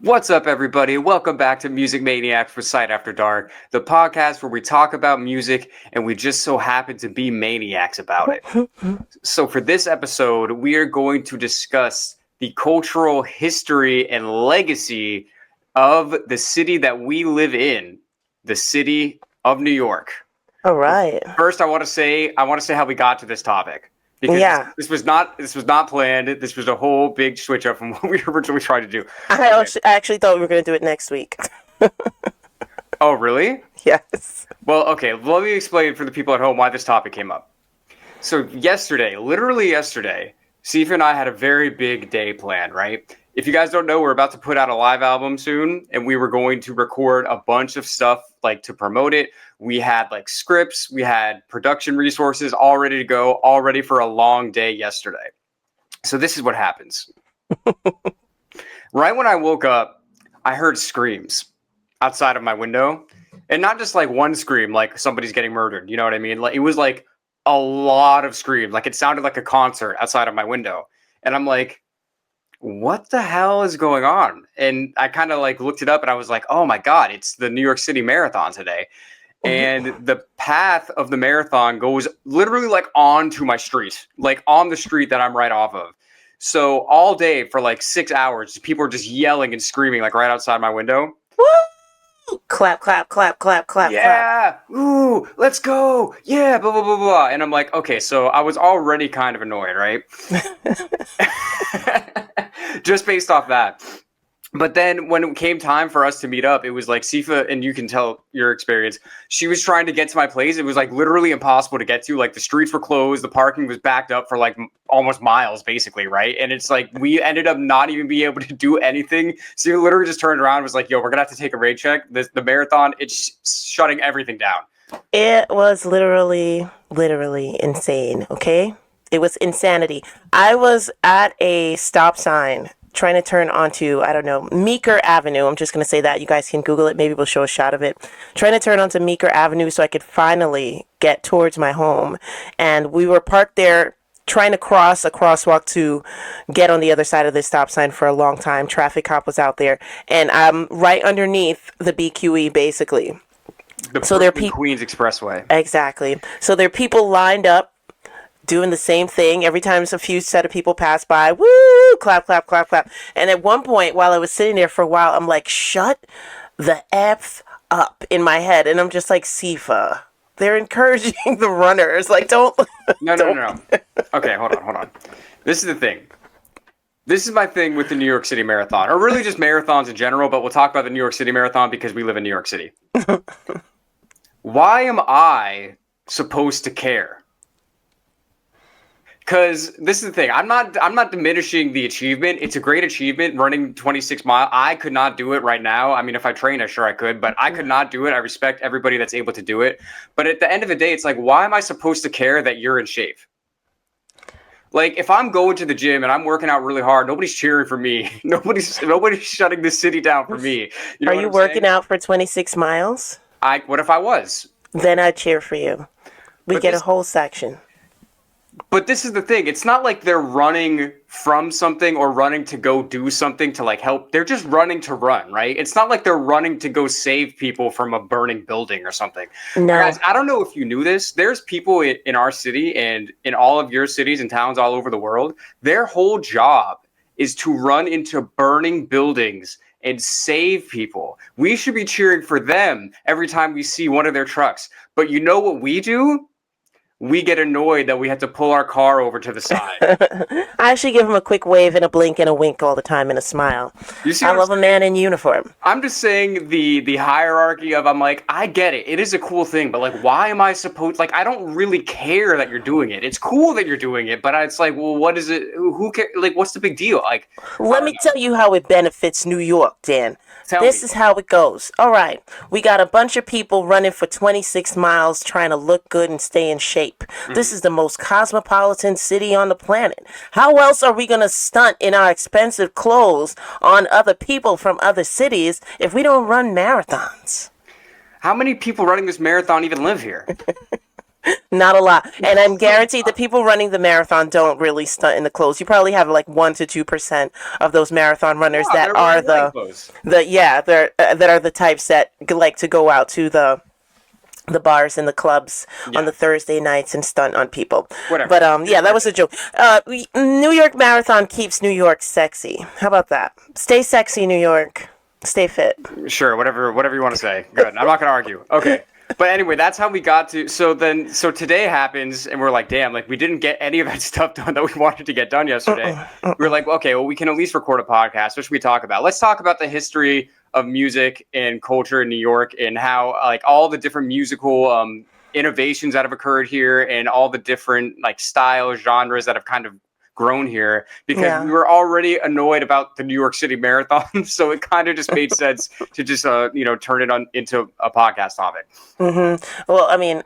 What's up, everybody? Welcome back to Music Maniacs for Sight After Dark, the podcast where we talk about music and we just so happen to be maniacs about it. So, for this episode, we are going to discuss the cultural history and legacy of the city that we live in, the city of New York. All right. First, I want to say how we got to this topic. Because Yeah. this was not planned. This was a whole big switch up from what we originally tried to do. I actually thought we were going to do it next week. Oh, really? Yes. Well, okay. Let me explain for the people at home why this topic came up. So literally yesterday, Sifa and I had a very big day planned, right? If you guys don't know, we're about to put out a live album soon, and we were going to record a bunch of stuff like to promote it. We had like scripts, we had production resources all ready to go, all ready for a long day yesterday. So this is what happens. Right when I woke up, I heard screams outside of my window, and not just like one scream, like somebody's getting murdered. You know what I mean? Like it was like a lot of screams. Like it sounded like a concert outside of my window, and I'm like, what the hell is going on? And I kind of like looked it up and I was like, oh my God, it's the New York City Marathon today. And the path of the marathon goes literally like onto my street, like on the street that I'm right off of. So all day for like 6 hours, people are just yelling and screaming like right outside my window. Woo! Clap, clap, clap, clap, clap, Yeah. Clap. Ooh, let's go. Yeah, blah, blah, blah, blah. And I'm like, okay, so I was already kind of annoyed, right? Just based off that. But then when it came time for us to meet up, it was like Sifa, and you can tell your experience, she was trying to get to my place. It was like literally impossible to get to. Like the streets were closed. The parking was backed up for like almost miles, basically, right? And it's like we ended up not even being able to do anything. So you literally just turned around and was like, yo, we're going to have to take a raid check. The marathon, it's shutting everything down. It was literally insane, okay? It was insanity. I was at a stop sign trying to turn onto, I don't know, Meeker Avenue. I'm just going to say that. You guys can Google it. Maybe we'll show a shot of it. Trying to turn onto Meeker Avenue so I could finally get towards my home. And we were parked there trying to cross a crosswalk to get on the other side of this stop sign for a long time. Traffic cop was out there. And I'm right underneath the BQE, basically. The Queens Expressway. Exactly. So there are people lined up doing the same thing. Every time a few set of people pass by, woo, clap, clap, clap, clap. And at one point, while I was sitting there for a while, I'm like, shut the F up in my head. And I'm just like, Sifa, they're encouraging the runners. Like, don't. No. Okay, hold on. This is the thing. This is my thing with the New York City Marathon, or really just marathons in general, but we'll talk about the New York City Marathon because we live in New York City. Why am I supposed to care? Because this is the thing. I'm not diminishing the achievement. It's a great achievement running 26 miles. I could not do it right now. I mean, if I trained, I'm sure I could, but I could not do it. I respect everybody that's able to do it. But at the end of the day, it's like, why am I supposed to care that you're in shape? Like, if I'm going to the gym and I'm working out really hard, nobody's cheering for me. Nobody's shutting this city down for me. You know Are you working out for 26 miles? What if I was? Then I'd cheer for you. We get a whole section. But this is the thing. It's not like they're running from something or running to go do something to like help. They're just running to run, right? It's not like they're running to go save people from a burning building or something. No. Guys, I don't know if you knew this. There's people in our city and in all of your cities and towns all over the world. Their whole job is to run into burning buildings and save people. We should be cheering for them every time we see one of their trucks. But you know what we do? We get annoyed that we have to pull our car over to the side. I actually give him a quick wave and a blink and a wink all the time and a smile. You see, I love a man in uniform. I'm just saying the hierarchy of, I'm like, I get it. It is a cool thing, but like, why am I supposed, like, I don't really care that you're doing it. It's cool that you're doing it, but it's like, well, what is it? Who cares? Like, what's the big deal? Like, let me tell you how it benefits New York, Dan. This is how it goes. All right. We got a bunch of people running for 26 miles trying to look good and stay in shape. Mm-hmm. This is the most cosmopolitan city on the planet. How else are we going to stunt in our expensive clothes on other people from other cities if we don't run marathons? How many people running this marathon even live here? Not a lot. And I'm guaranteed the people running the marathon don't really stunt in the clothes. You probably have like 1 to 2% of those marathon runners No, that they're are wearing wedding clothes. that are the types that like to go out to the bars and the clubs on Yeah, the Thursday nights and stunt on people. But whatever. yeah, that was a joke. New York Marathon keeps New York sexy. How about that? Stay sexy, New York. Stay fit. Sure, whatever you want to say. Good. I'm not gonna argue. Okay. But anyway, that's how we got to. So today happens, and we're like, damn, like we didn't get any of that stuff done that we wanted to get done yesterday. We were like, okay, well, we can at least record a podcast. What should we talk about? Let's talk about the history of music and culture in New York and how like all the different musical innovations that have occurred here and all the different like styles, genres that have kind of grown here because we Yeah. were already annoyed about the New York City Marathon, so it kind of just made sense to just turn it on into a podcast topic. Well, I mean,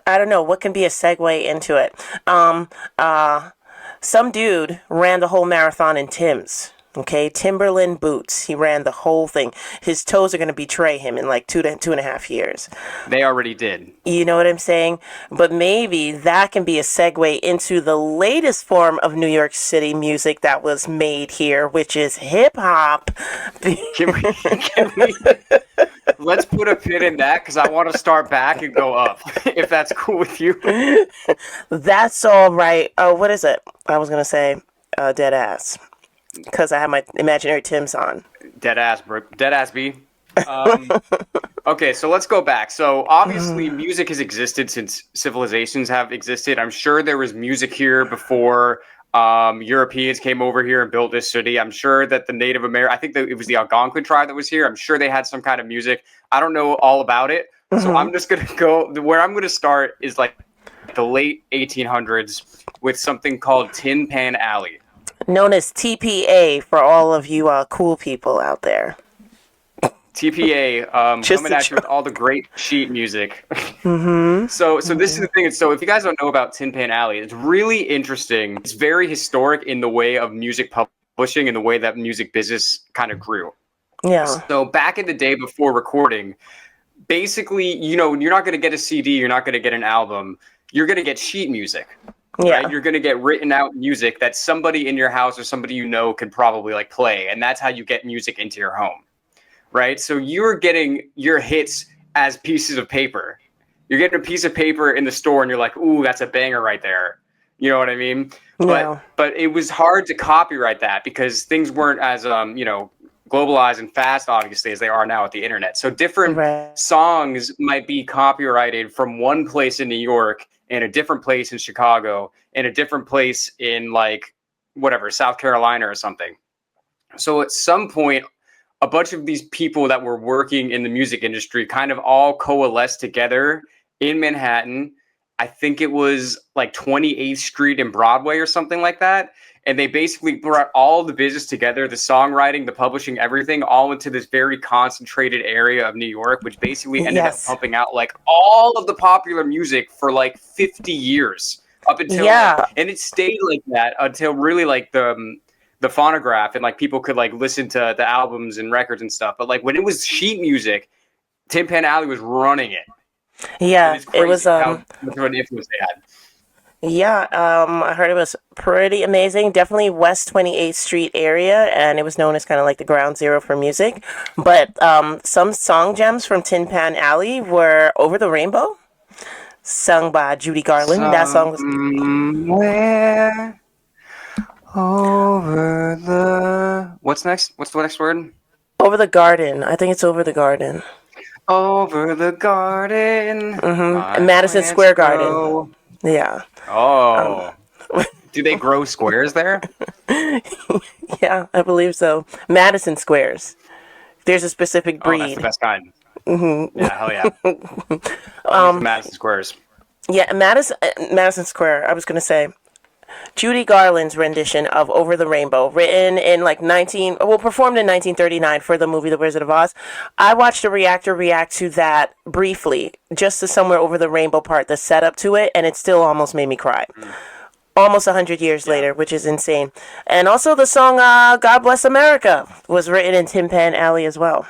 I don't know what can be a segue into it. Um, uh, some dude ran the whole marathon in Tim's. Okay, Timberland boots. He ran the whole thing. His toes are gonna betray him in like 2 to 2.5 years. They already did. You know what I'm saying? But maybe that can be a segue into the latest form of New York City music that was made here, which is hip hop. Can we let's put a pin in that because I want to start back and go up if that's cool with you. That's all right. Oh, what is it? I was gonna say dead ass because I have my imaginary Tim's on. Dead ass, bro. Dead ass B. Um, okay, so let's go back. So obviously, music has existed since civilizations have existed. I'm sure there was music here before Europeans came over here and built this city. I'm sure that the Native American, I think that it was the Algonquin tribe that was here. I'm sure they had some kind of music. I don't know all about it, so I'm just gonna go. Where I'm gonna start is like the late 1800s with something called Tin Pan Alley. Known as TPA for all of you cool people out there. TPA Just coming a at you with all the great sheet music. So this is the thing. So if you guys don't know about Tin Pan Alley, it's really interesting. It's very historic in the way of music publishing and the way that music business kind of grew. Yeah. So back in the day before recording, basically, you're not going to get a CD, you're not going to get an album, you're going to get sheet music. Yeah. Right? You're going to get written out music that somebody in your house or somebody can probably like play, and that's how you get music into your home. Right? So you're getting your hits as pieces of paper. You're getting a piece of paper in the store and you're like, ooh, that's a banger right there. You know what I mean? Yeah. But it was hard to copyright that because things weren't as globalized and fast, obviously, as they are now with the internet. So different Right. songs might be copyrighted from one place in New York and a different place in Chicago and a different place in like whatever, South Carolina or something. So at some point, a bunch of these people that were working in the music industry kind of all coalesced together in Manhattan. I think it was like 28th Street and Broadway or something like that. And they basically brought all the business together, the songwriting, the publishing, everything, all into this very concentrated area of New York, which basically ended up Yes. pumping out like all of the popular music for like 50 years up until, Yeah. and it stayed like that until really like the phonograph and like people could like listen to the albums and records and stuff. But like when it was sheet music, Tin Pan Alley was running it. And Yeah. it's It crazy was how much of an influence they had. Yeah, I heard it was pretty amazing. Definitely West 28th Street area, and it was known as kind of like the ground zero for music. But some song gems from Tin Pan Alley were Over the Rainbow, sung by Judy Garland. That song was Somewhere over the what's next? What's the next word? Over the Garden. I think it's Over the Garden. Over the garden. My Madison plants Square Garden. grow. Yeah. Oh. Do they grow squares there? Yeah, I believe so. Madison Squares. There's a specific Oh, that's the breed. best kind. Yeah, hell yeah. Madison Squares. Yeah, Madison Square. I was gonna say Judy Garland's rendition of Over the Rainbow, written in like performed in 1939 for the movie The Wizard of Oz. I watched a reactor react to that briefly, just to Somewhere Over the Rainbow part, the setup to it, and it still almost made me cry. Almost 100 years later, which is insane. And also the song God Bless America was written in Tin Pan Alley as well.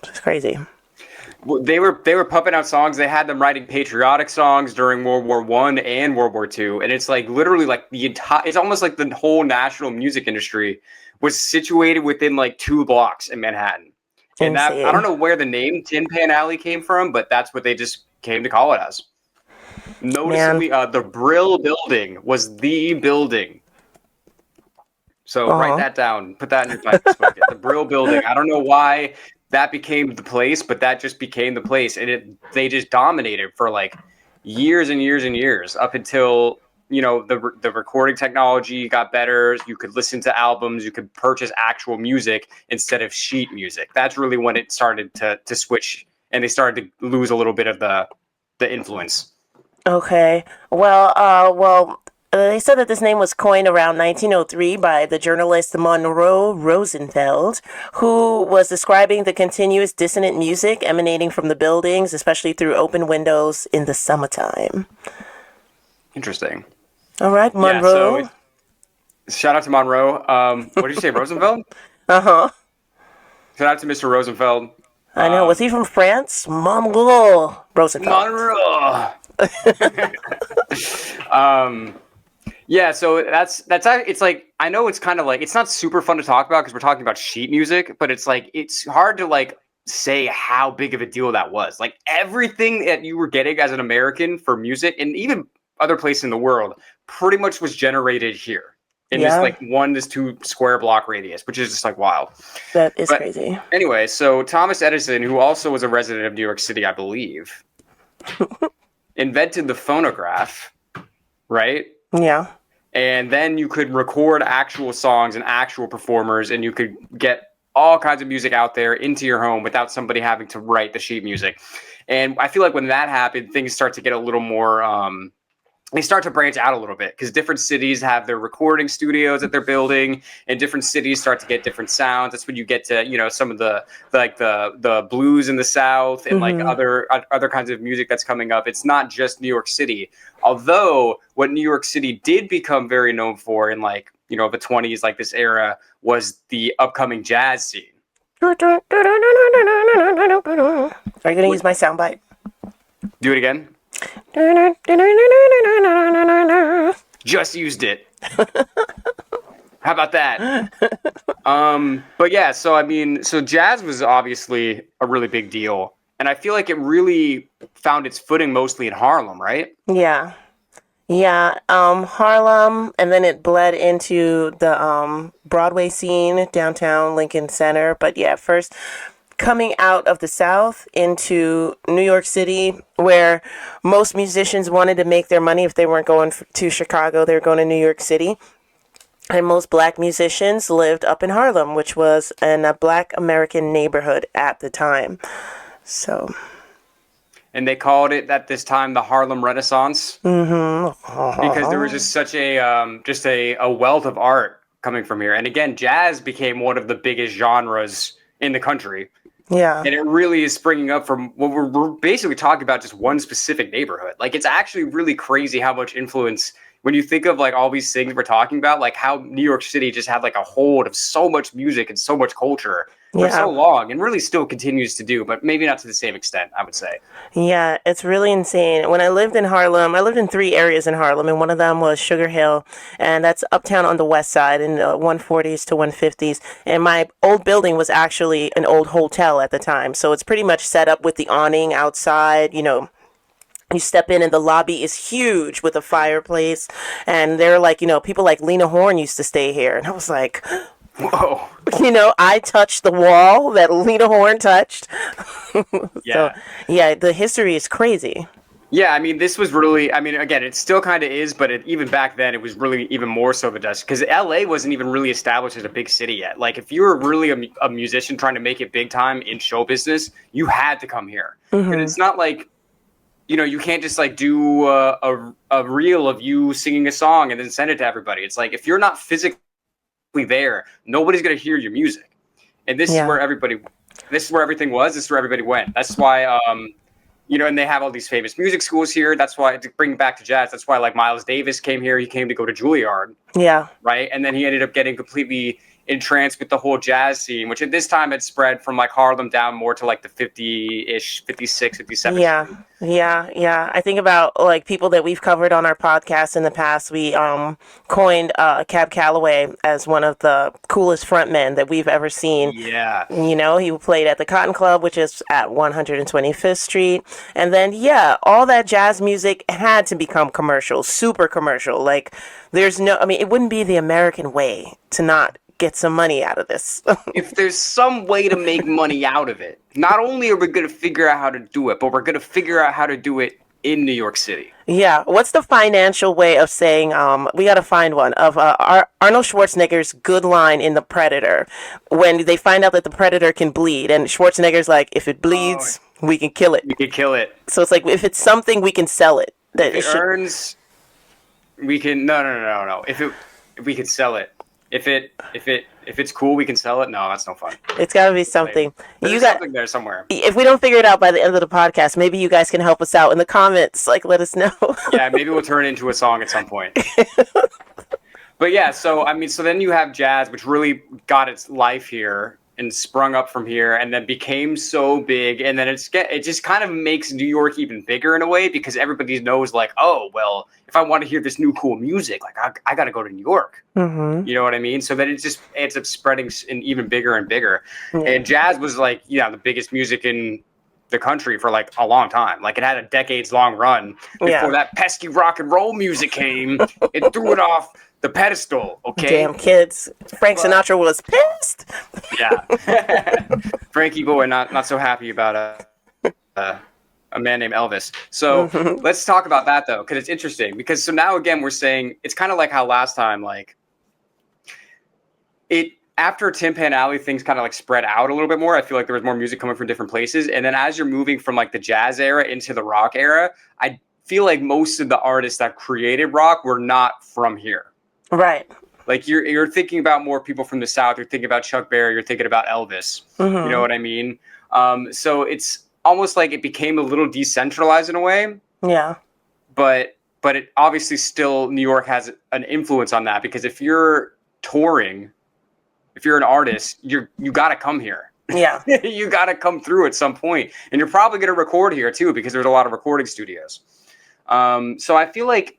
It's crazy. They were pumping out songs. They had them writing patriotic songs during World War I and World War II, and it's like literally like the entire. It's almost like the whole national music industry was situated within like 2 blocks in Manhattan. And that I don't Insane. know where the name Tin Pan Alley came from, but that's what they just came to call it as. Man. Noticeably, the Brill Building was the building. So write Uh-huh. that down. Put that in your license bucket. The Brill Building. I don't know why that became the place, but that just became the place, and they just dominated for like years and years and years up until the recording technology got better. You could listen to albums. You could purchase actual music instead of sheet music. That's really when it started to switch, and they started to lose a little bit of the influence. Okay. They said that this name was coined around 1903 by the journalist Monroe Rosenfeld, who was describing the continuous dissonant music emanating from the buildings, especially through open windows in the summertime. Interesting. All right, Yeah. So Monroe. shout out to Monroe. What did you say, Rosenfeld? Uh huh. Shout out to Mr. Rosenfeld. I know. Was he from France? Monroe Rosenfeld. Monroe. um, yeah, so it's like I know it's kind of like it's not super fun to talk about because we're talking about sheet music, but it's like it's hard to like say how big of a deal that was. Like everything that you were getting as an American for music and even other places in the world pretty much was generated here in this Yeah, like 1 to 2 square block radius, which is just like wild. that is But crazy. anyway, so Thomas Edison, who also was a resident of New York City, I believe, invented the phonograph, right? Yeah. And then you could record actual songs and actual performers, and you could get all kinds of music out there into your home without somebody having to write the sheet music. And I feel like when that happened, things start to get a little more they start to branch out a little bit because different cities have their recording studios that they're building, and different cities start to get different sounds. That's when you get to some of the blues in the South and like Mm-hmm. other kinds of music that's coming up. It's not just New York City, although what New York City did become very known for in like the 20s, like this era, was the upcoming jazz scene. Are you gonna use my soundbite? Do it again. Just used it. How about that? But yeah, so I mean, so jazz was obviously a really big deal, and I feel like it really found its footing mostly in Harlem, right? Yeah. Yeah, Harlem, and then it bled into the Broadway scene, downtown Lincoln Center. But yeah, first coming out of the South into New York City, where most musicians wanted to make their money if they weren't going to Chicago, they were going to New York City. And most black musicians lived up in Harlem, which was in a black American neighborhood at the time. So, And they called it at this time the Harlem Renaissance because there was just such a wealth of art coming from here. And again, jazz became one of the biggest genres in the country. yeah, And it really is springing up from what we're basically talking about just one specific neighborhood. Like it's actually really crazy how much influence when you think of like all these things we're talking about, like how New York City just had like a hold of so much music and so much culture for so yeah. long and really still continues to do, but maybe not to the same extent, I would say. Yeah, it's really insane. When I lived in Harlem, I lived in 3 areas in Harlem, and one of them was Sugar Hill, and that's uptown on the west side in the 140s to 150s. And my old building was actually an old hotel at the time, so it's pretty much set up with the awning outside. You step in, and the lobby is huge with a fireplace, and they're like, people like Lena Horne used to stay here, and I was like, Whoa. I touched the wall that Lena Horne touched. So, Yeah. yeah, the history is crazy. Yeah, I mean, this was really, I mean, again, it still kind of is, but even back then, it was really even more so the dust because LA wasn't even really established as a big city yet. Like, if you were really a musician trying to make it big time in show business, you had to come here. And it's not like, you can't just like do a reel of you singing a song and then send it to everybody. It's like, if you're not physically there, nobody's going to hear your music. And this is Yeah. where this is where everything was. This is where everybody went. That's why, and they have all these famous music schools here. That's why, to bring it back to jazz, that's why like Miles Davis came here. He came to go to Juilliard, Yeah. right? And then he ended up getting completely entranced with the whole jazz scene, which at this time had spread from like Harlem down more to like the 50-ish, 56, 57 Yeah, street. yeah. I think about like people that we've covered on our podcast in the past. We coined Cab Calloway as one of the coolest frontmen that we've ever seen. Yeah. You know, he played at the Cotton Club, which is at 125th Street. And then, yeah, all that jazz music had to become commercial, super commercial. Like, there's no, I mean, it wouldn't be the American way to not get some money out of this. If there's some way to make money out of it, not only are we going to figure out how to do it, but we're going to figure out how to do it in New York City. Yeah. What's the financial way of saying, we got to find one of Arnold Schwarzenegger's good line in The Predator when they find out that the Predator can bleed and Schwarzenegger's like, if it bleeds, we can kill it. We could kill it. So it's like, if it's something, we can sell it. That If it earns, we can, no. If we could sell it. If it's cool, we can sell it. No, that's no fun. It's got to be something. There's something there somewhere. If we don't figure it out by the end of the podcast, maybe you guys can help us out in the comments. Like, let us know. Yeah, maybe we'll turn it into a song at some point. But yeah, so then you have jazz, which really got its life here and sprung up from here, and then became so big, and then it just kind of makes New York even bigger in a way because everybody knows, like, oh, well, if I want to hear this new cool music, like I got to go to New York. Mm-hmm. You know what I mean? So then it just ends up spreading in even bigger and bigger. Yeah. And jazz was like, the biggest music in the country for like a long time. Like it had a decades long run before that pesky rock and roll music came. It threw it off the pedestal. Okay. Damn kids. Frank Sinatra was pissed. Yeah. Frankie boy, not so happy about a man named Elvis. So let's talk about that though, because it's interesting. Because so now again we're saying it's kind of like how last time, like it after Tin Pan Alley, things kind of like spread out a little bit more. I feel like there was more music coming from different places. And then as you're moving from like the jazz era into the rock era, I feel like most of the artists that created rock were not from here. Right. Like you're thinking about more people from the South. You're thinking about Chuck Berry. You're thinking about Elvis. Mm-hmm. You know what I mean? So it's almost like it became a little decentralized in a way. Yeah. But it obviously still New York has an influence on that because if you're touring, if you're an artist, you got to come here. Yeah. You got to come through at some point, and you're probably going to record here too because there's a lot of recording studios. So I feel like.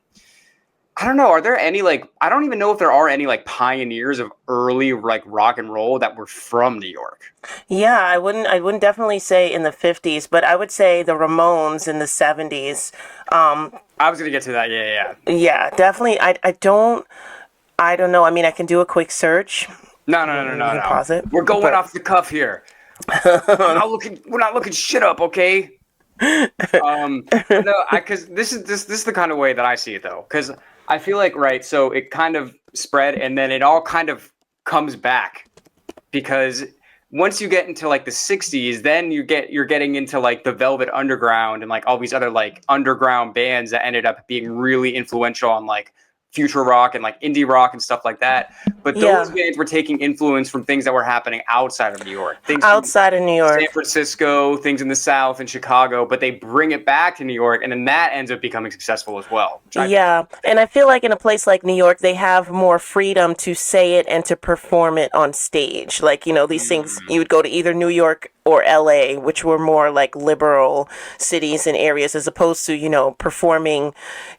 I don't know. Are there any I don't even know if there are any pioneers of early rock and roll that were from New York. Yeah, I wouldn't definitely say in the 50s, but I would say the Ramones in the 70s. I was going to get to that. Yeah. Yeah, definitely. I don't know. I mean, I can do a quick search. No. Pause it. We're going off the cuff here. we're not looking shit up, okay? No, because this is the kind of way that I see it though, because I feel like so it kind of spread and then it all kind of comes back because once you get into the 60s, then you're getting into the Velvet Underground and all these other underground bands that ended up being really influential on future rock and indie rock and stuff like that. But those bands were taking influence from things that were happening outside of New York. Things outside of New York. San Francisco, things in the South and Chicago, but they bring it back to New York and then that ends up becoming successful as well. Yeah. And I feel like in a place like New York, they have more freedom to say it and to perform it on stage. These things, you would go to either New York or LA, which were more liberal cities and areas, as opposed to, performing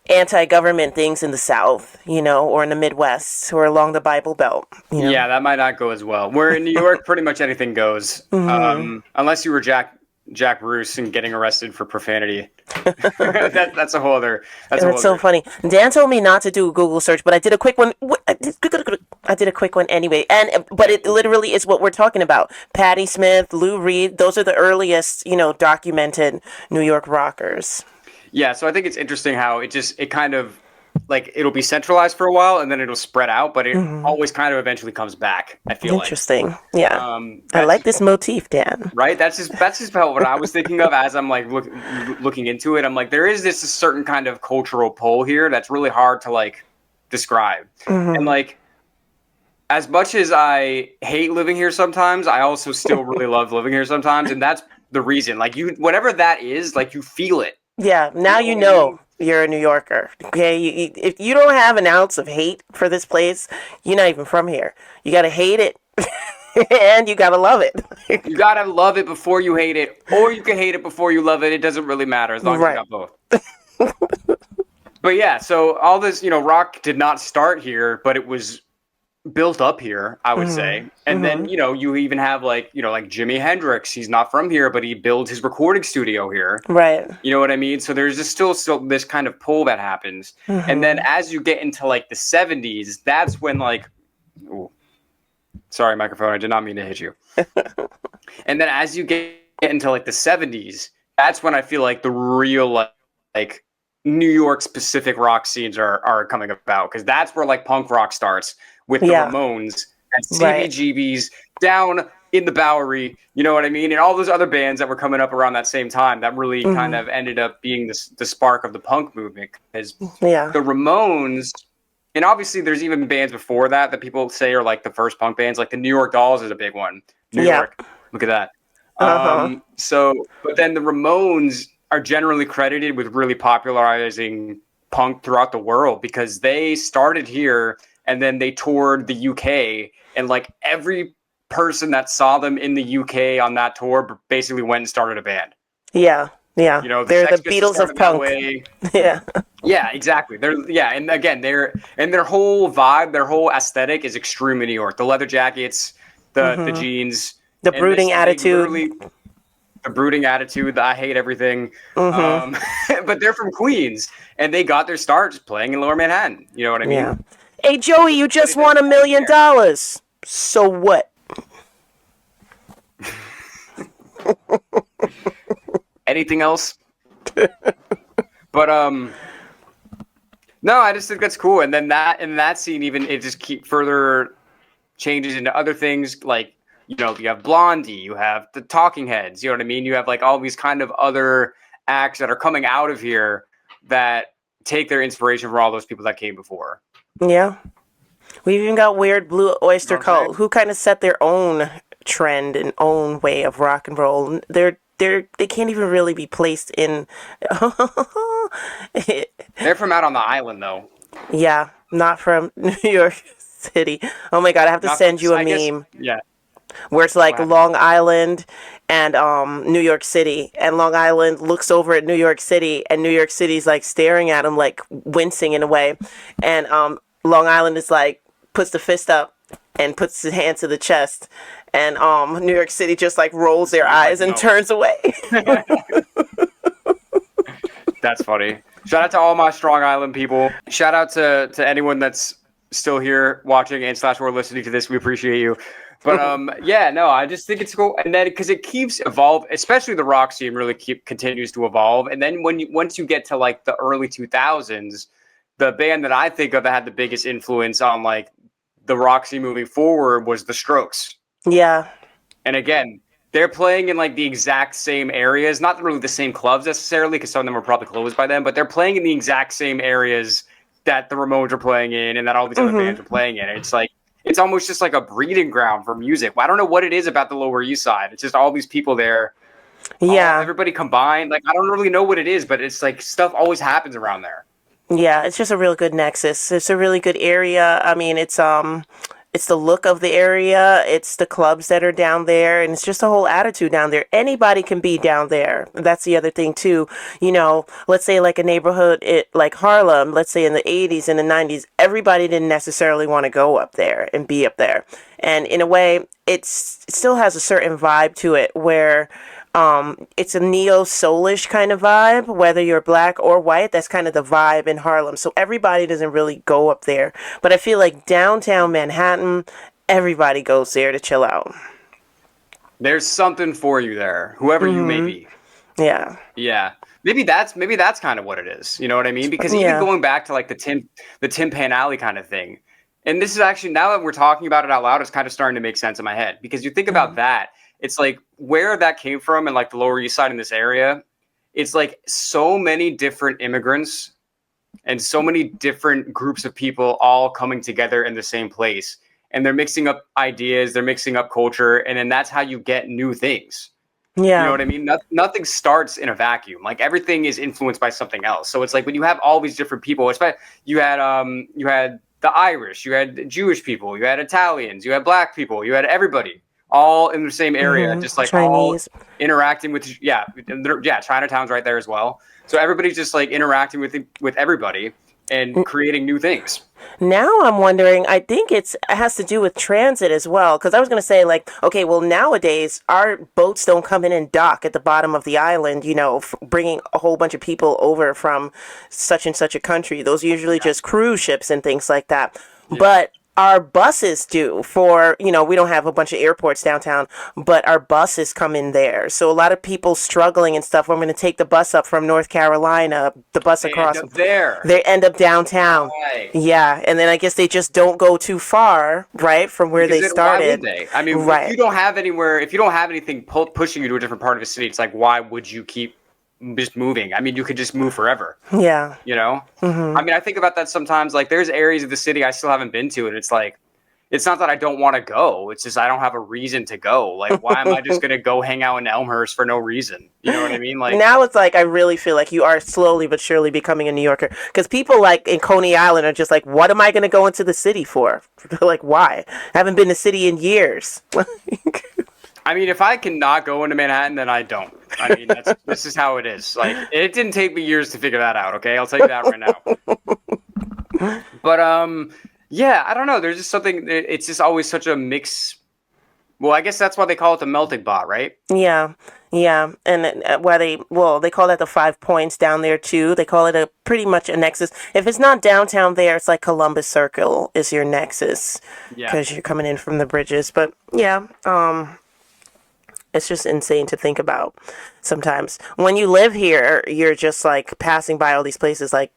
anti-government things in the South, or in the Midwest or along the Bible Belt. Yeah, that might not go as well. Where in New York, pretty much anything goes, unless you were Jack Bruce and getting arrested for profanity. That's a whole other. That's so funny. Dan told me not to do a Google search, but I did a quick one. I did a quick one anyway, but it literally is what we're talking about. Patti Smith, Lou Reed, those are the earliest, documented New York rockers. Yeah, so I think it's interesting how it kind of it'll be centralized for a while and then it'll spread out, but it always kind of eventually comes back. I feel interesting. Yeah, I like this motif, Dan. Right, that's just about what I was thinking of as I'm looking into it. I'm there is this certain kind of cultural pull here that's really hard to describe, and as much as I hate living here sometimes, I also still really love living here sometimes, and that's the reason. Whatever that is, you feel it. Yeah, now you know. you're a New Yorker. Okay, if you don't have an ounce of hate for this place, you're not even from here. You gotta hate it, and you gotta love it. You gotta love it before you hate it, or you can hate it before you love it. It doesn't really matter as long as you Right. got both. But yeah, so all this, rock did not start here, but it was built up here, I would say. And then, you even have like Jimi Hendrix. He's not from here, but he built his recording studio here. Right. You know what I mean? So there's just still this kind of pull that happens. And then as you get into like the 70s, that's when like, ooh, sorry, microphone, I did not mean to hit you. And then as you get into like the 70s, that's when I feel like the real like New York specific rock scenes are coming about, because that's where like punk rock starts with the Ramones and CBGBs down in the Bowery, you know what I mean? And all those other bands that were coming up around that same time that really kind of ended up being the spark of the punk movement. Because the Ramones, and obviously there's even bands before that people say are like the first punk bands, like the New York Dolls is a big one. New York, look at that. But then the Ramones are generally credited with really popularizing punk throughout the world, because they started here and then they toured the UK, and like every person that saw them in the UK on that tour basically went and started a band. Yeah. You know, they're the Sex Pistols Beatles of started punk. Yeah. Yeah, exactly. And again, their whole vibe, their whole aesthetic is extremely New York. The leather jackets, the jeans, The brooding attitude. The brooding attitude, the I hate everything. But they're from Queens, and they got their starts playing in Lower Manhattan. You know what I mean? Yeah. Hey, Joey, you just won $1 million. So what? Anything else? But no, I just think that's cool. And then that scene, even it just keep further changes into other things, like, you have Blondie, you have the Talking Heads, you know what I mean? You have like all these kind of other acts that are coming out of here that take their inspiration from all those people that came before. Yeah. We've even got Weird Blue Oyster Cult, who kind of set their own trend and own way of rock and roll. They can't even really be placed in. They're from out on the island, though. Yeah, not from New York City. Oh my God, I have to send you a meme. Yeah. Where it's like Long Island and New York City, and Long Island looks over at New York City, and New York City's like staring at him, like wincing in a way, and Long Island is like puts the fist up and puts his hand to the chest, and New York City just like rolls their eyes and turns away. That's funny. Shout out to all my Strong Island people. Shout out to anyone that's still here watching and / or listening to this. We appreciate you. But I just think it's cool, and then because it keeps evolving, especially the rock scene really continues to evolve. And then once you get to like the early 2000s, the band that I think of that had the biggest influence on like the rock scene moving forward was the Strokes. Yeah. And again, they're playing in like the exact same areas, not really the same clubs necessarily, because some of them were probably closed by then, but they're playing in the exact same areas that the Ramones are playing in and that all these other bands are playing in. It's like, it's almost just like a breeding ground for music. I don't know what it is about the Lower East Side. It's just all these people there. Yeah. Everybody combined. Like, I don't really know what it is, but it's like stuff always happens around there. Yeah, it's just a real good nexus. It's a really good area. I mean, it's the look of the area. It's the clubs that are down there, and it's just a whole attitude down there. Anybody can be down there. That's the other thing too. Let's say like a neighborhood like Harlem, let's say in the 80s and the 90s, everybody didn't necessarily want to go up there and be up there. And in a way, it still has a certain vibe to it where it's a neo-soulish kind of vibe, whether you're black or white. That's kind of the vibe in Harlem. So everybody doesn't really go up there. But I feel like downtown Manhattan, everybody goes there to chill out. There's something for you there, whoever you may be. Yeah. Yeah. Maybe that's kind of what it is. You know what I mean? Because even going back to like the Tim Pan Alley kind of thing. And this is actually, now that we're talking about it out loud, it's kind of starting to make sense in my head. Because you think about that, it's like where that came from and like the Lower East Side in this area, it's like so many different immigrants and so many different groups of people all coming together in the same place. And they're mixing up ideas, they're mixing up culture, and then that's how you get new things. You know Yeah. what I mean? Nothing starts in a vacuum. Like everything is influenced by something else. So it's like when you have all these different people, especially you had the Irish, you had Jewish people, you had Italians, you had black people, you had everybody all in the same area, just like all Chinese. interacting with Chinatown's right there as well. So everybody's just like interacting with everybody and creating new things. Now I'm wondering, I think it has to do with transit as well. Because I was going to say, like, okay, well, nowadays, our boats don't come in and dock at the bottom of the island, bringing a whole bunch of people over from such and such a country. Those are usually just cruise ships and things like that. Yeah. But our buses do for, we don't have a bunch of airports downtown, but our buses come in there. So a lot of people struggling and stuff. I'm going to take the bus up from North Carolina, the bus They end across. up there. They end up downtown. Right. Yeah, and then I guess they just don't go too far, right, from where they Because why would started. they? I mean, if Right. you don't have anywhere, if you don't have anything pushing you to a different part of the city, it's like, why would you keep just moving? I mean, you could just move forever, Yeah. you know? I mean, I think about that sometimes. Like, there's areas of the city I still haven't been to, and it's like, it's not that I don't want to go. It's just I don't have a reason to go. Like, why am I just going to go hang out in Elmhurst for no reason? You know what I mean? Like, Now it's like I really feel like you are slowly but surely becoming a New Yorker. Because people like in Coney Island are just like, what am I going to go into the city for? Like, why? I haven't been to the city in years. I mean, if I cannot go into Manhattan, then I don't. I mean, this is how it is. Like, it didn't take me years to figure that out. Okay, I'll tell you that right now. But yeah, I don't know. There's just something. It's just always such a mix. Well, I guess that's why they call it the melting pot, right? Yeah, yeah, and they call that the 5 points down there too. They call it a pretty much a nexus. If it's not downtown there, it's like Columbus Circle is your nexus Yeah. because you're coming in from the bridges. But yeah, it's just insane to think about. Sometimes when you live here, you're just like passing by all these places, like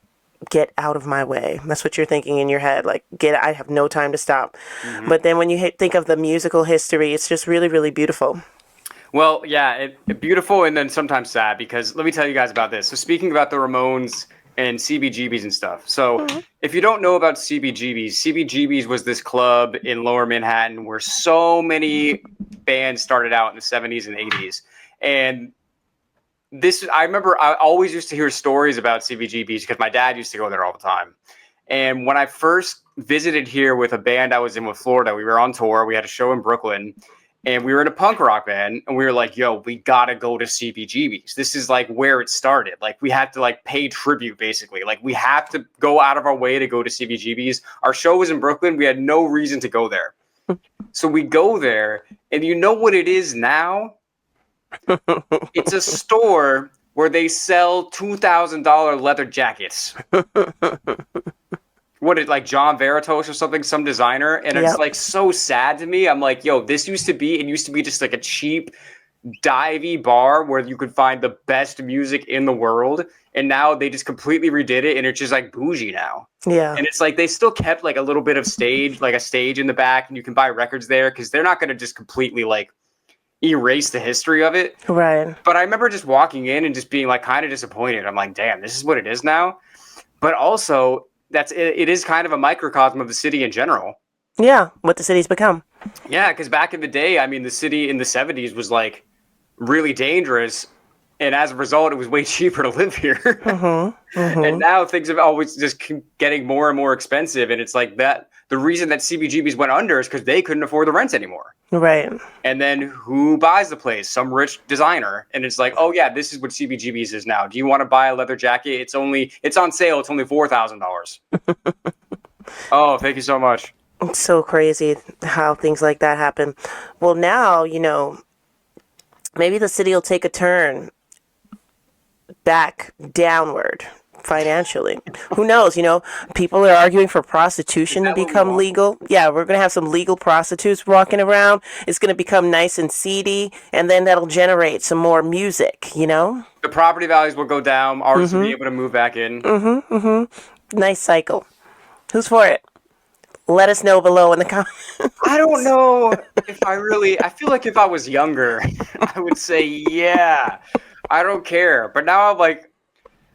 get out of my way. That's what you're thinking in your head. Like, I have no time to stop. But then when you think of the musical history, it's just really, really beautiful. Well, yeah, beautiful and then sometimes sad because let me tell you guys about this. So speaking about the Ramones and CBGBs and stuff. So if you don't know about CBGBs was this club in Lower Manhattan where so many bands started out in the 70s and 80s. And I remember I always used to hear stories about CBGBs because my dad used to go there all the time. And when I first visited here with a band I was in with Florida, we were on tour. We had a show in Brooklyn and we were in a punk rock band and we were like, yo, we got to go to CBGBs. This is like where it started. Like we had to like pay tribute basically. Like we have to go out of our way to go to CBGBs. Our show was in Brooklyn. We had no reason to go there. So we go there and you know what it is now? It's a store where they sell $2,000 leather jackets. What is like John Veritos or something, some designer, and it's like so sad to me. I'm like, yo, it used to be just like a cheap divey bar where you could find the best music in the world, and now they just completely redid it, and it's just like bougie now. Yeah. And it's like they still kept like a little bit of stage, like a stage in the back, and you can buy records there because they're not going to just completely like erase the history of it. Right. But I remember just walking in and just being like kind of disappointed. I'm like, damn, this is what it is now. But also, it is kind of a microcosm of the city in general. Yeah, what the city's become. Yeah, because back in the day, I mean, the city in the 70s was like really dangerous. And as a result, it was way cheaper to live here. And now things have always just keep getting more and more expensive. And it's like that. The reason that CBGBs went under is because they couldn't afford the rents anymore. Right. And then who buys the place? Some rich designer. And it's like, oh yeah, this is what CBGBs is now. Do you want to buy a leather jacket? It's on sale. It's only $4,000. Oh, thank you so much. It's so crazy how things like that happen. Well, now, maybe the city will take a turn back downward financially. Who knows? People are arguing for prostitution to become legal. Yeah, we're going to have some legal prostitutes walking around. It's going to become nice and seedy, and then that'll generate some more music, The property values will go down. Artists will be able to move back in. Nice cycle. Who's for it? Let us know below in the comments. I don't know if I feel like if I was younger, I would say, yeah, I don't care. But now I'm like,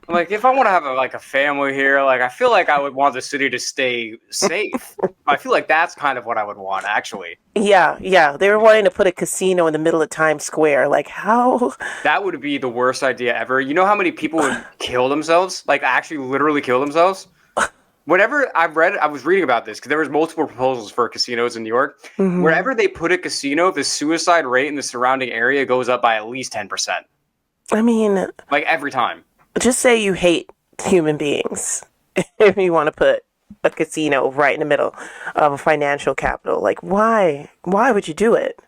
Like, if I want to have a family here, like, I feel like I would want the city to stay safe. I feel like that's kind of what I would want, actually. Yeah. They were wanting to put a casino in the middle of Times Square. Like, how? That would be the worst idea ever. You know how many people would kill themselves? Like, actually, literally kill themselves? Whenever I was reading about this because there was multiple proposals for casinos in New York. Hmm. Wherever they put a casino, the suicide rate in the surrounding area goes up by at least 10%. I mean, Like, every time. just say you hate human beings if you want to put a casino right in the middle of a financial capital. Like, why? Why would you do it?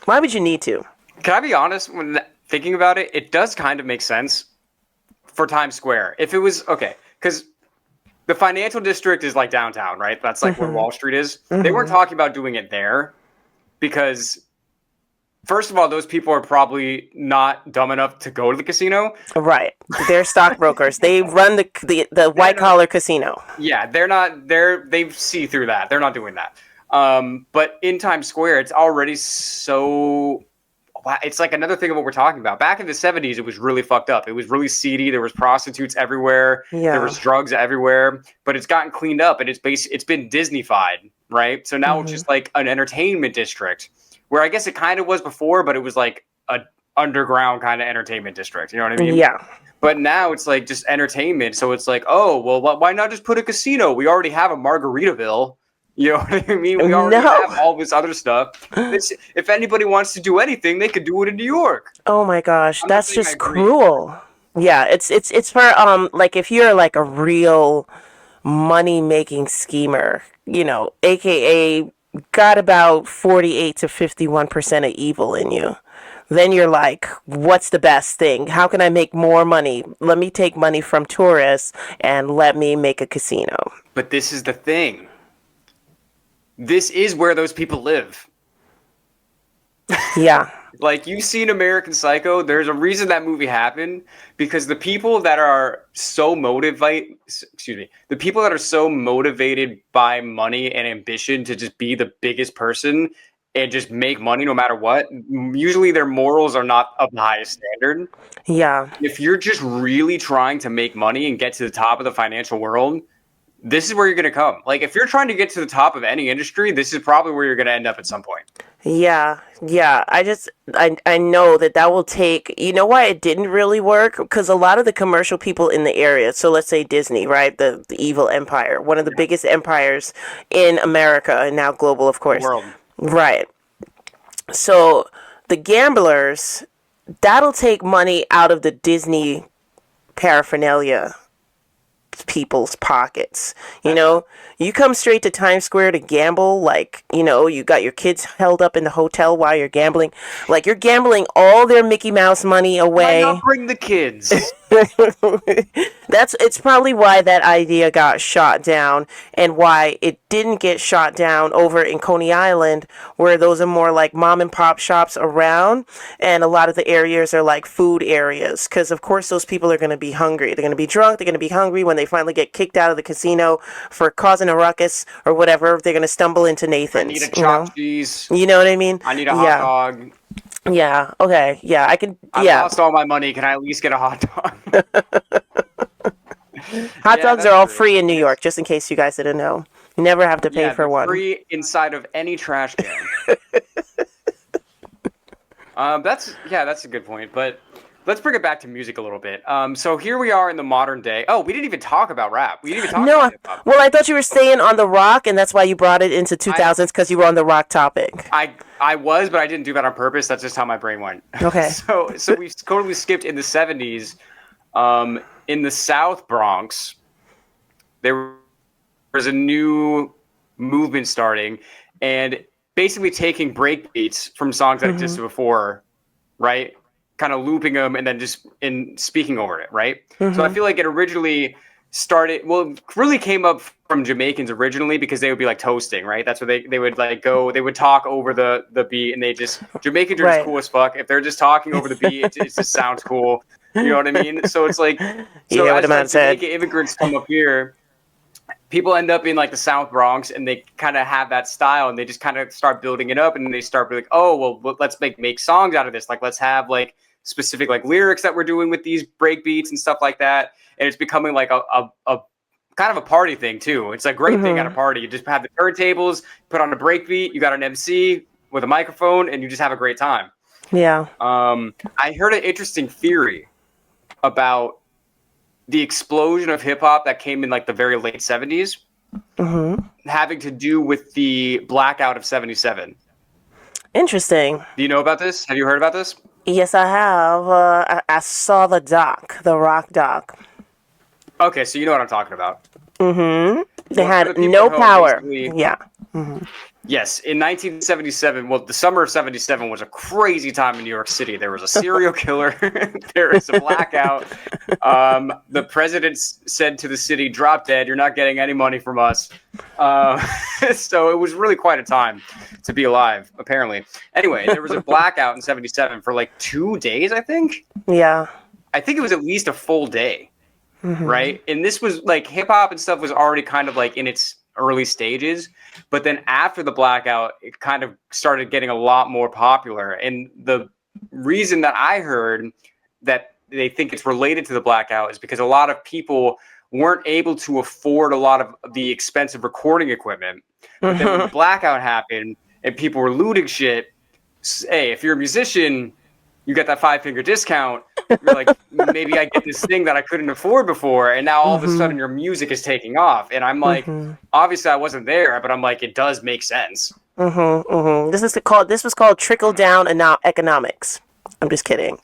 Why would you need to? Can I be honest? When thinking about it, it does kind of make sense for Times Square. If it was okay, because the financial district is like downtown, right? That's like where Wall Street is. They weren't talking about doing it there because, first of all, those people are probably not dumb enough to go to the casino. Right. They're stockbrokers. They run the white collar casino. Yeah, they're not. They see through that. They're not doing that. But in Times Square, it's already so. It's like another thing of what we're talking about. Back in the 70s, it was really fucked up. It was really seedy. There was prostitutes everywhere. Yeah. There was drugs everywhere. But it's gotten cleaned up, and it's been Disneyfied, right? So now it's just like an entertainment district, where I guess it kind of was before, but it was like a underground kind of entertainment district. You know what I mean? Yeah. But now it's like just entertainment. So it's like, oh, well, why not just put a casino? We already have a Margaritaville. You know what I mean? We already have all this other stuff. If anybody wants to do anything, they could do it in New York. Oh my gosh, I'm not that's saying I just agree. cruel. Yeah, it's for like if you're like a real money making schemer, aka got about 48 to 51% of evil in you. Then you're like, what's the best thing? How can I make more money? Let me take money from tourists and let me make a casino. But this is the thing. This is where those people live. Yeah. Like, you've seen American Psycho. There's a reason that movie happened, because the people that are so the people that are so motivated by money and ambition to just be the biggest person and just make money no matter what, usually their morals are not of the highest standard. Yeah. If you're just really trying to make money and get to the top of the financial world, this is where you're going to come. Like, if you're trying to get to the top of any industry, this is probably where you're going to end up at some point. Yeah, yeah. I know that will take, you know why it didn't really work? Because a lot of the commercial people in the area, so let's say Disney, right? The evil empire, one of the biggest empires in America and now global, of course. World. Right. So the gamblers, that'll take money out of the Disney paraphernalia people's pockets. You come straight to Times Square to gamble, like, you got your kids held up in the hotel while you're gambling. Like, you're gambling all their Mickey Mouse money away. Why not bring the kids? It's probably why that idea got shot down and why it didn't get shot down over in Coney Island, where those are more like mom and pop shops around, and a lot of the areas are like food areas, because of course those people are going to be hungry. They're going to be drunk. They're going to be hungry when they finally get kicked out of the casino for causing a ruckus or whatever. They're going to stumble into Nathan's. I need a chopped cheese. You know what I mean? I need a hot dog. Yeah. Okay. Yeah. I can. I lost all my money. Can I at least get a hot dog? Hot dogs are all free in New York, just in case you guys didn't know. You never have to pay for one. Free inside of any trash can. That's a good point. But let's bring it back to music a little bit. So here we are in the modern day. Oh, we didn't even talk about rap. We didn't even talk about hip-hop. Well, I thought you were staying on the rock, and that's why you brought it into 2000s, because you were on the rock topic. I was, but I didn't do that on purpose. That's just how my brain went. Okay. So we totally skipped in the 70s. In the South Bronx, there was a new movement starting, and basically taking break beats from songs that existed before, right? Kind of looping them and then just speaking over it, right? So I feel like it originally really came up from Jamaicans originally, because they would be like toasting, right? That's where they would like go, they would talk over the beat, and Jamaicans are just cool as fuck. If they're just talking over the beat, it just sounds cool. You know what I mean? So it's like, as Jamaican immigrants come up here, people end up in like the South Bronx, and they kind of have that style, and they just kind of start building it up, and they start being like, oh, well, let's make songs out of this. Like, let's have like specific like lyrics that we're doing with these break beats and stuff like that. And it's becoming like a kind of a party thing too. It's a great thing at a party. You just have the turntables, put on a break beat, you got an MC with a microphone, and you just have a great time. Yeah. I heard an interesting theory about the explosion of hip hop that came in like the very late 70s, having to do with the blackout of 77. Interesting. Do you know about this? Have you heard about this? Yes, I have. I saw the rock doc. Okay, so you know what I'm talking about. They had no power. Yeah. Yes, in 1977, well, the summer of 77 was a crazy time in New York City. There was a serial killer. There was a blackout. The president said to the city, drop dead. You're not getting any money from us. So it was really quite a time to be alive, apparently. Anyway, there was a blackout in 77 for like 2 days, I think. Yeah. I think it was at least a full day, right? And this was like hip hop and stuff was already kind of like in its early stages, but then after the blackout it kind of started getting a lot more popular. And the reason that I heard that they think it's related to the blackout is because a lot of people weren't able to afford a lot of the expensive recording equipment. But then when the blackout happened and people were looting shit, hey, if you're a musician, you get that 5-finger discount. You're like, maybe I get this thing that I couldn't afford before, and now all of a sudden your music is taking off. And I'm like, obviously I wasn't there, but I'm like, it does make sense. This was called trickle down economics. I'm just kidding.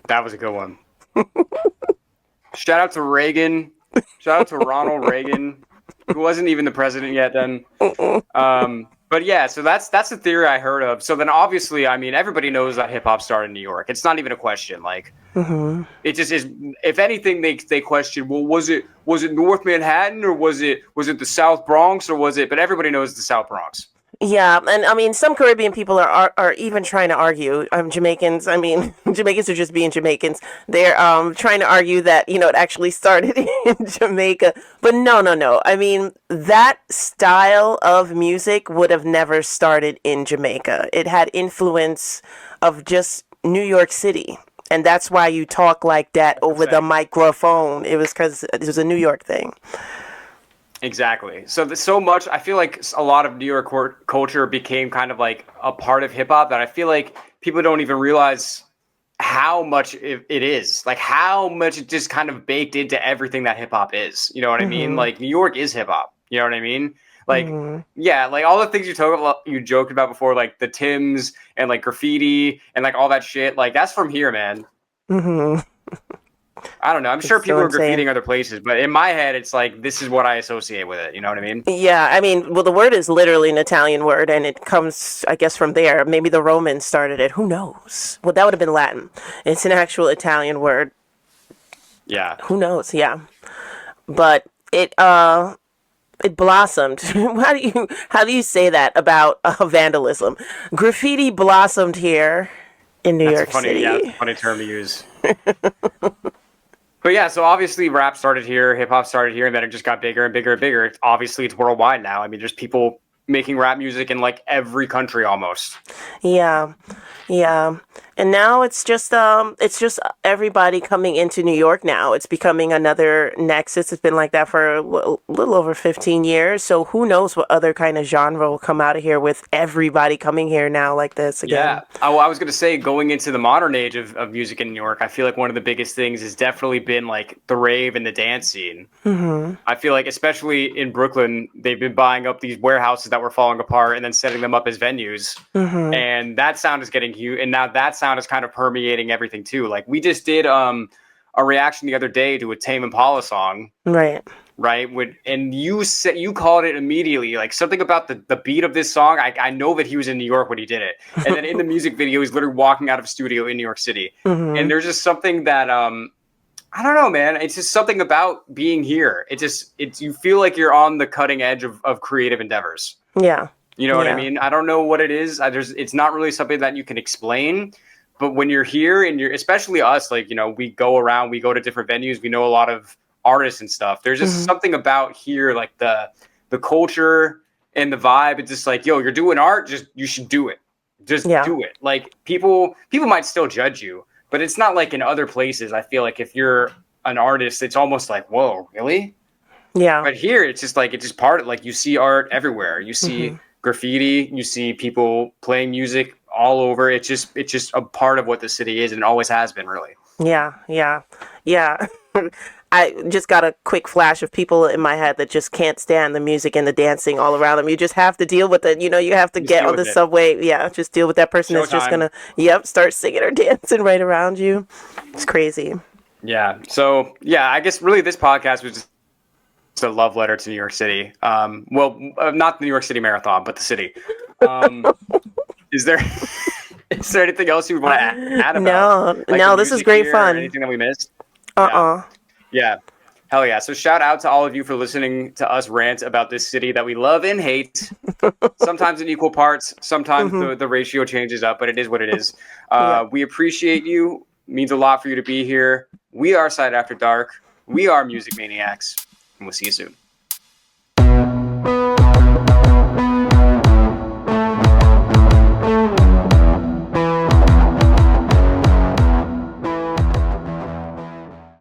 That was a good one. Shout out to Reagan. Shout out to Ronald Reagan, who wasn't even the president yet then. But yeah, so that's the theory I heard of. So then obviously, I mean, everybody knows that hip hop started in New York. It's not even a question. Like, it just is. If anything, they question, well, was it North Manhattan or was it the South Bronx or was it? But everybody knows the South Bronx. Yeah, and I mean, some Caribbean people are even trying to argue. Jamaicans. I mean, Jamaicans are just being Jamaicans. They're trying to argue that it actually started in Jamaica, but no. I mean, that style of music would have never started in Jamaica. It had influence of just New York City, and that's why you talk like that over the microphone. It was because it was a New York thing. Exactly. So much, I feel like a lot of New York culture became kind of like a part of hip hop that I feel like people don't even realize how much it is. Like how much it just kind of baked into everything that hip hop is. You know what I mean? Like New York is hip hop. You know what I mean? Like, yeah, like all the things you joked about before, like the Tims and like graffiti and like all that shit. Like that's from here, man. I don't know. I'm sure people are graffitiing other places, but in my head, it's like, this is what I associate with it. You know what I mean? Yeah. I mean, well, the word is literally an Italian word, and it comes, I guess, from there. Maybe the Romans started it. Who knows? Well, that would have been Latin. It's an actual Italian word. Yeah. Who knows? Yeah. But it blossomed. How do you say that about vandalism? Graffiti blossomed here in New York City. Yeah, that's a funny term to use. But yeah, so obviously rap started here, hip hop started here, and then it just got bigger and bigger and bigger. Obviously, it's worldwide now. I mean, there's people making rap music in like every country almost. Yeah. And now it's just everybody coming into New York now. It's becoming another nexus. It's been like that for a little over 15 years. So who knows what other kind of genre will come out of here with everybody coming here now like this again. Yeah. I was going to say, going into the modern age of music in New York, I feel like one of the biggest things has definitely been like the rave and the dance scene. I feel like especially in Brooklyn, they've been buying up these warehouses that were falling apart and then setting them up as venues. And that sound is getting huge. And now that sound is kind of permeating everything too. Like we just did a reaction the other day to a Tame Impala song. Right. And you called it immediately, like something about the beat of this song. I know that he was in New York when he did it. And then in the music video, he's literally walking out of a studio in New York City. And there's just something that, I don't know, man. It's just something about being here. You feel like you're on the cutting edge of creative endeavors. Yeah. You know what I mean? I don't know what it is. It's not really something that you can explain. But when you're here and especially us, like, we go around, we go to different venues, we know a lot of artists and stuff. There's just something about here, like the culture and the vibe. It's just like, yo, you're doing art. You should do it. Just Yeah. do it. Like people might still judge you, but it's not like in other places. I feel like if you're an artist, it's almost like, whoa, really? Yeah. But here, it's just part of, like, you see art everywhere. You see graffiti. You see people playing music all over. It's just a part of what the city is, and it always has been, really. Yeah, yeah, yeah. I just got a quick flash of people in my head that just can't stand the music and the dancing all around them. You just have to deal with it. You know, you have to Just get deal on the with it. subway. Yeah, just deal with that person that's just Showtime. gonna, start singing or dancing right around you. It's crazy. Yeah. So yeah, I guess really this podcast was just a love letter to New York City. Not the New York City Marathon, but the city. Is there is there anything else you want to add about, No, like, the no, this is music great here, or fun. anything that we missed? Uh-uh. Yeah. Hell yeah. So shout out to all of you for listening to us rant about this city that we love and hate. Sometimes in equal parts. Sometimes the ratio changes up, but it is what it is. Yeah. We appreciate you. Means a lot for you to be here. We are Side After Dark. We are Music Maniacs. And we'll see you soon.